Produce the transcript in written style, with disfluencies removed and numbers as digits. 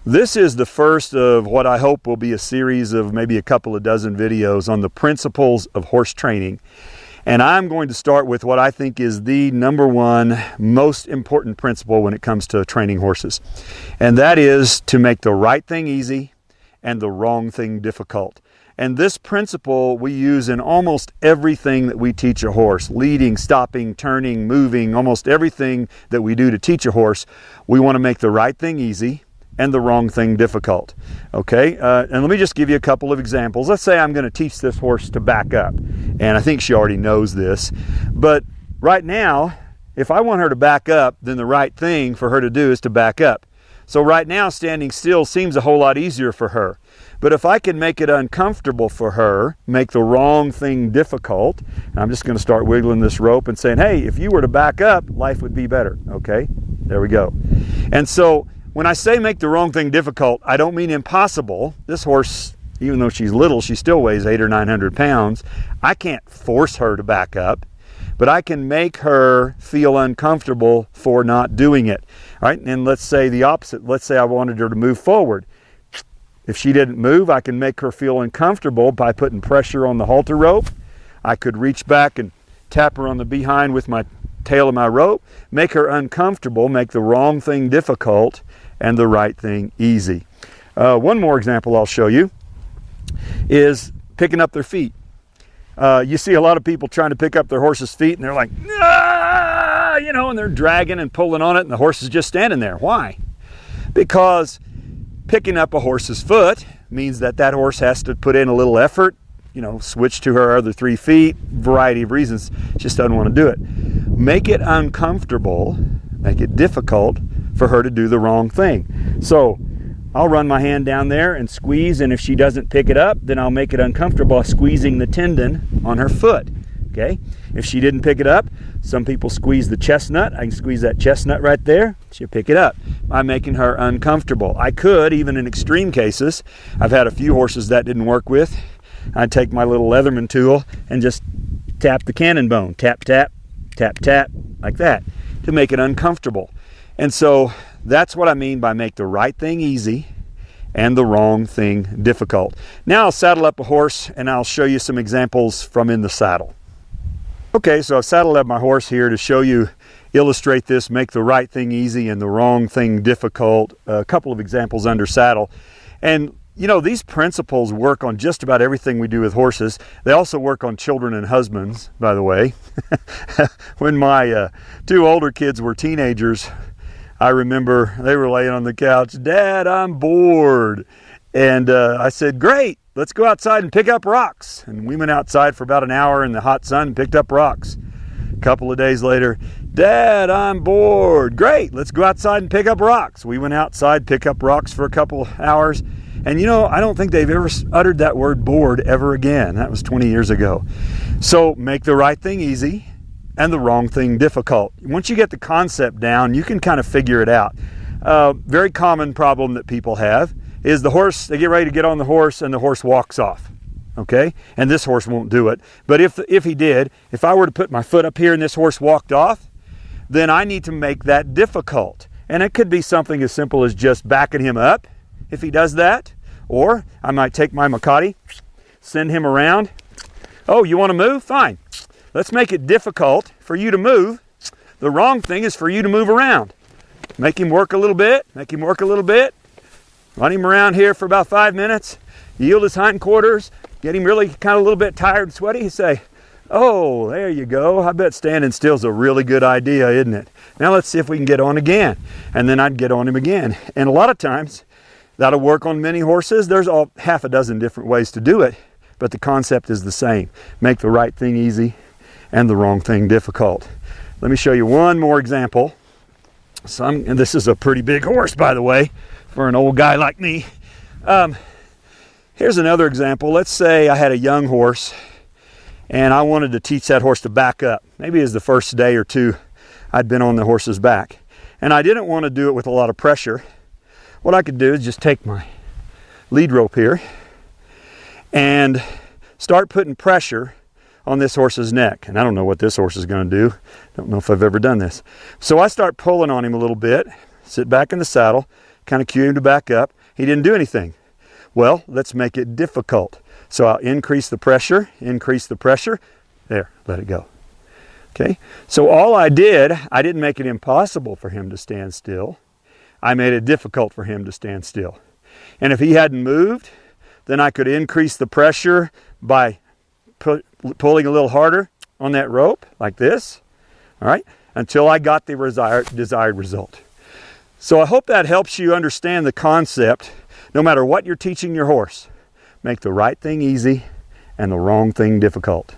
This is the first of what I hope will be a series of maybe a couple of dozen videos on the principles of horse training. And I'm going to start with what I think is the number one most important principle when it comes to training horses. And that is to make the right thing easy and the wrong thing difficult. And this principle we use in almost everything that we teach a horse. Leading, stopping, turning, moving, almost everything that we do to teach a horse. We want to make the right thing easy and the wrong thing difficult. Okay, and let me just give you a couple of examples. Let's say I'm going to teach this horse to back up. And I think she already knows this. But right now, if I want her to back up, then the right thing for her to do is to back up. So right now, standing still seems a whole lot easier for her. But if I can make it uncomfortable for her, make the wrong thing difficult, and I'm just going to start wiggling this rope and saying, hey, if you were to back up, life would be better. Okay, there we go. And so when I say make the wrong thing difficult, I don't mean impossible. This horse, even though she's little, she still weighs 800 or 900 pounds. I can't force her to back up, but I can make her feel uncomfortable for not doing it. All right, and let's say the opposite. Let's say I wanted her to move forward. If she didn't move, I can make her feel uncomfortable by putting pressure on the halter rope. I could reach back and tap her on the behind with my tail of my rope, make her uncomfortable, make the wrong thing difficult and the right thing easy. One more example I'll show you is picking up their feet. You see a lot of people trying to pick up their horse's feet and they're like, ah! You know, and they're dragging and pulling on it and the horse is just standing there. Why? Because picking up a horse's foot means that that horse has to put in a little effort, you know, switch to her other 3 feet, variety of reasons, just doesn't want to do it. Make it uncomfortable, make it difficult for her to do the wrong thing. So I'll run my hand down there and squeeze, and if she doesn't pick it up, then I'll make it uncomfortable by squeezing the tendon on her foot. Okay? If she didn't pick it up, some people squeeze the chestnut. I can squeeze that chestnut right there. She'll pick it up by making her uncomfortable. I could, even in extreme cases, I've had a few horses that didn't work with. I'd take my little Leatherman tool and just tap the cannon bone. Tap, tap, tap, tap, like that, to make it uncomfortable. And so that's what I mean by make the right thing easy and the wrong thing difficult. Now I'll saddle up a horse and I'll show you some examples from in the saddle. Okay, so I've saddled up my horse here to show you, illustrate this, make the right thing easy and the wrong thing difficult. A couple of examples under saddle. And you know, these principles work on just about everything we do with horses. They also work on children and husbands, by the way. When my 2 older kids were teenagers, I remember they were laying on the couch, Dad, I'm bored. And I said, great, let's go outside and pick up rocks. And we went outside for about an hour in the hot sun and picked up rocks. A couple of days later, Dad, I'm bored. Great, let's go outside and pick up rocks. We went outside, pick up rocks for a couple hours. And you know, I don't think they've ever uttered that word bored ever again. That was 20 years ago. So make the right thing easy and the wrong thing difficult. Once you get the concept down, you can kind of figure it out. Very common problem that people have is the horse, they get ready to get on the horse and the horse walks off. Okay? And this horse won't do it. But if he did, if I were to put my foot up here and this horse walked off, then I need to make that difficult. And it could be something as simple as just backing him up if he does that. Or I might take my Makati, send him around. Oh, you want to move? Fine. Let's make it difficult for you to move. The wrong thing is for you to move around. Make him work a little bit, make him work a little bit. Run him around here for about 5 minutes. Yield his hindquarters. Get him really kind of a little bit tired and sweaty. You say, oh, there you go. I bet standing still is a really good idea, isn't it? Now let's see if we can get on again. And then I'd get on him again. And a lot of times, that'll work on many horses. There's half a dozen different ways to do it, but the concept is the same. Make the right thing easy and the wrong thing difficult. Let me show you one more example. And this is a pretty big horse, by the way, for an old guy like me. Here's another example. Let's say I had a young horse and I wanted to teach that horse to back up. Maybe it was the first day or two I'd been on the horse's back. And I didn't want to do it with a lot of pressure. What I could do is just take my lead rope here and start putting pressure on this horse's neck. And I don't know what this horse is going to do. Don't know if I've ever done this. So I start pulling on him a little bit, sit back in the saddle, kind of cue him to back up. He didn't do anything. Well, let's make it difficult. So I'll increase the pressure, there, let it go. Okay, so all I didn't make it impossible for him to stand still. I made it difficult for him to stand still. And if he hadn't moved, then I could increase the pressure by pulling a little harder on that rope, like this, all right, until I got the desired result. So I hope that helps you understand the concept. No matter what you're teaching your horse, make the right thing easy and the wrong thing difficult.